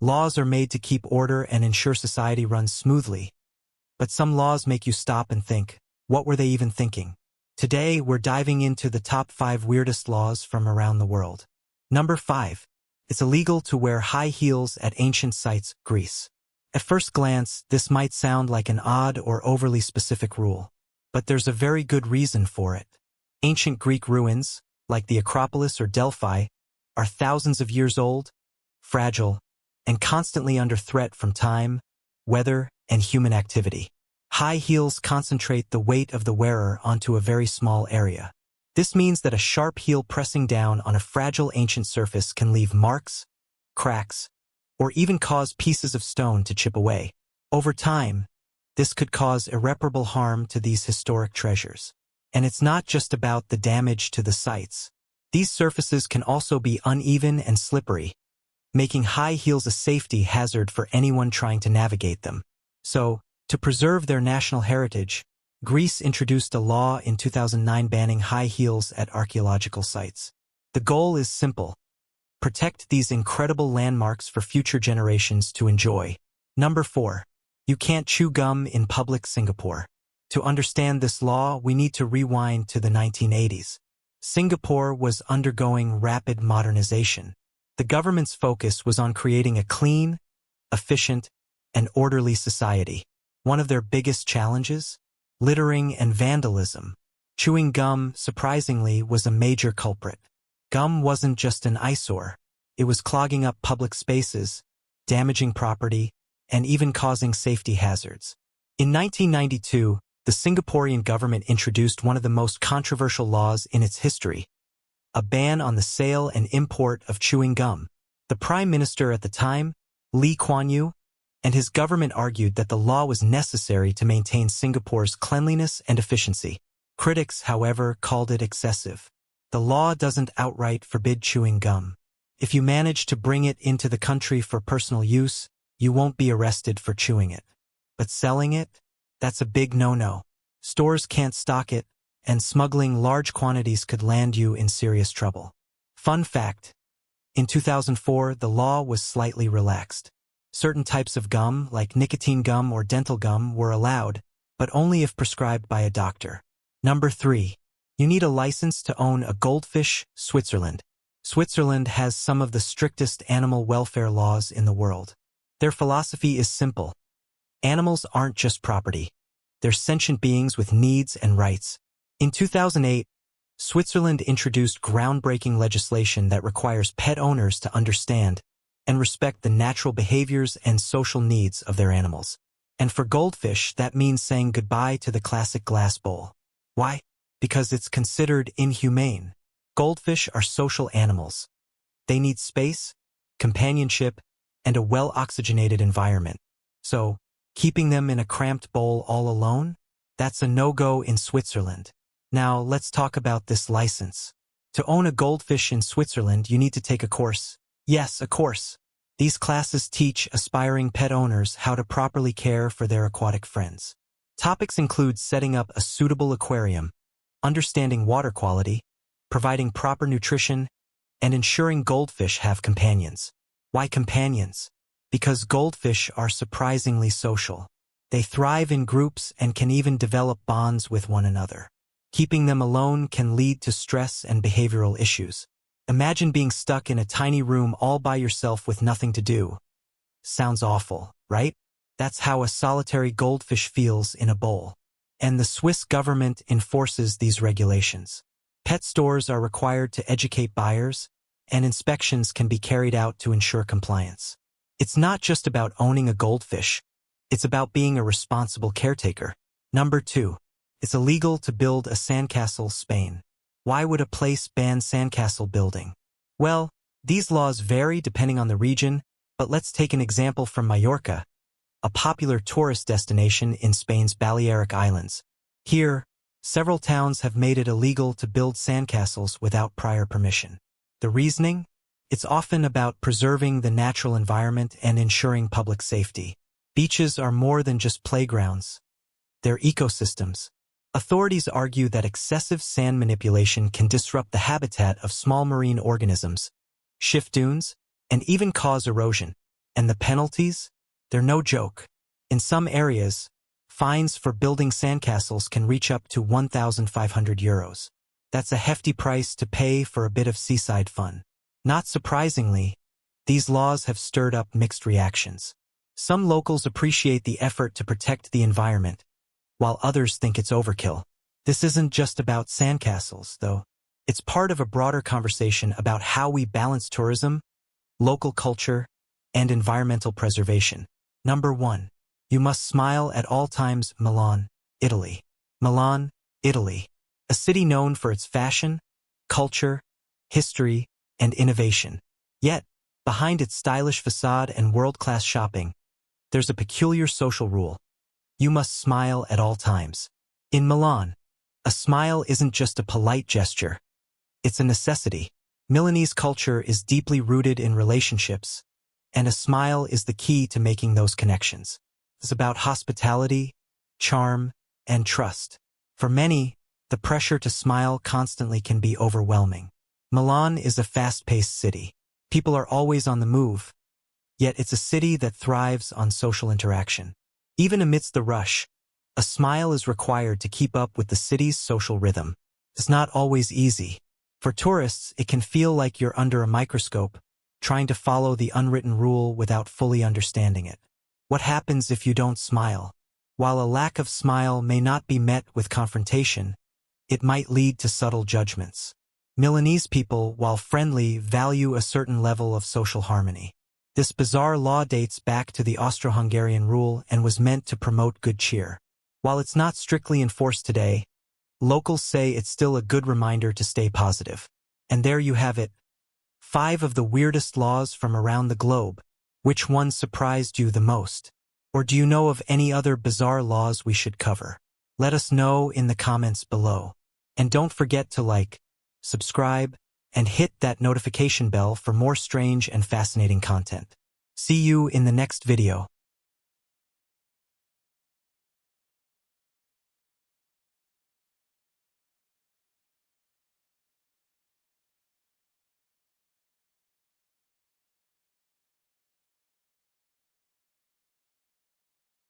Laws are made to keep order and ensure society runs smoothly. But some laws make you stop and think, what were they even thinking? Today, we're diving into the top 5 weirdest laws from around the world. Number 5. It's illegal to wear high heels at ancient sites, Greece. At first glance, this might sound like an odd or overly specific rule. But there's a very good reason for it. Ancient Greek ruins, like the Acropolis or Delphi, are thousands of years old, fragile, and constantly under threat from time, weather, and human activity. High heels concentrate the weight of the wearer onto a very small area. This means that a sharp heel pressing down on a fragile ancient surface can leave marks, cracks, or even cause pieces of stone to chip away. Over time, this could cause irreparable harm to these historic treasures. And it's not just about the damage to the sites. These surfaces can also be uneven and slippery, making high heels a safety hazard for anyone trying to navigate them. So, to preserve their national heritage, Greece introduced a law in 2009 banning high heels at archaeological sites. The goal is simple: protect these incredible landmarks for future generations to enjoy. Number 4. You can't chew gum in public, Singapore. To understand this law, we need to rewind to the 1980s. Singapore was undergoing rapid modernization. The government's focus was on creating a clean, efficient, and orderly society. One of their biggest challenges? Littering and vandalism. Chewing gum, surprisingly, was a major culprit. Gum wasn't just an eyesore. It was clogging up public spaces, damaging property, and even causing safety hazards. In 1992, the Singaporean government introduced one of the most controversial laws in its history: a ban on the sale and import of chewing gum. The Prime Minister at the time, Lee Kuan Yew, and his government argued that the law was necessary to maintain Singapore's cleanliness and efficiency. Critics, however, called it excessive. The law doesn't outright forbid chewing gum. If you manage to bring it into the country for personal use, you won't be arrested for chewing it. But selling it? That's a big no-no. Stores can't stock it, and smuggling large quantities could land you in serious trouble. Fun fact: in 2004, the law was slightly relaxed. Certain types of gum, like nicotine gum or dental gum, were allowed, but only if prescribed by a doctor. Number 3. You need a license to own a goldfish, Switzerland. Switzerland has some of the strictest animal welfare laws in the world. Their philosophy is simple: animals aren't just property. They're sentient beings with needs and rights. In 2008, Switzerland introduced groundbreaking legislation that requires pet owners to understand and respect the natural behaviors and social needs of their animals. And for goldfish, that means saying goodbye to the classic glass bowl. Why? Because it's considered inhumane. Goldfish are social animals. They need space, companionship, and a well-oxygenated environment. So, keeping them in a cramped bowl all alone? That's a no-go in Switzerland. Now, let's talk about this license. To own a goldfish in Switzerland, you need to take a course. Yes, a course. These classes teach aspiring pet owners how to properly care for their aquatic friends. Topics include setting up a suitable aquarium, understanding water quality, providing proper nutrition, and ensuring goldfish have companions. Why companions? Because goldfish are surprisingly social. They thrive in groups and can even develop bonds with one another. Keeping them alone can lead to stress and behavioral issues. Imagine being stuck in a tiny room all by yourself with nothing to do. Sounds awful, right? That's how a solitary goldfish feels in a bowl. And the Swiss government enforces these regulations. Pet stores are required to educate buyers, and inspections can be carried out to ensure compliance. It's not just about owning a goldfish. It's about being a responsible caretaker. Number 2. It's illegal to build a sandcastle, Spain. Why would a place ban sandcastle building? Well, these laws vary depending on the region, but let's take an example from Mallorca, a popular tourist destination in Spain's Balearic Islands. Here, several towns have made it illegal to build sandcastles without prior permission. The reasoning? It's often about preserving the natural environment and ensuring public safety. Beaches are more than just playgrounds. They're ecosystems. Authorities argue that excessive sand manipulation can disrupt the habitat of small marine organisms, shift dunes, and even cause erosion. And the penalties? They're no joke. In some areas, fines for building sandcastles can reach up to €1,500. That's a hefty price to pay for a bit of seaside fun. Not surprisingly, these laws have stirred up mixed reactions. Some locals appreciate the effort to protect the environment, while others think it's overkill. This isn't just about sandcastles, though. It's part of a broader conversation about how we balance tourism, local culture, and environmental preservation. Number 1. You must smile at all times. Milan, Italy. Milan, Italy. A city known for its fashion, culture, history, and innovation. Yet, behind its stylish facade and world-class shopping, there's a peculiar social rule. You must smile at all times. In Milan, a smile isn't just a polite gesture. It's a necessity. Milanese culture is deeply rooted in relationships, and a smile is the key to making those connections. It's about hospitality, charm, and trust. For many, the pressure to smile constantly can be overwhelming. Milan is a fast-paced city. People are always on the move, yet it's a city that thrives on social interaction. Even amidst the rush, a smile is required to keep up with the city's social rhythm. It's not always easy. For tourists, it can feel like you're under a microscope, trying to follow the unwritten rule without fully understanding it. What happens if you don't smile? While a lack of smile may not be met with confrontation, it might lead to subtle judgments. Milanese people, while friendly, value a certain level of social harmony. This bizarre law dates back to the Austro-Hungarian rule and was meant to promote good cheer. While it's not strictly enforced today, locals say it's still a good reminder to stay positive. And there you have it. 5 of the weirdest laws from around the globe. Which one surprised you the most? Or do you know of any other bizarre laws we should cover? Let us know in the comments below. And don't forget to like, subscribe, and hit that notification bell for more strange and fascinating content. See you in the next video.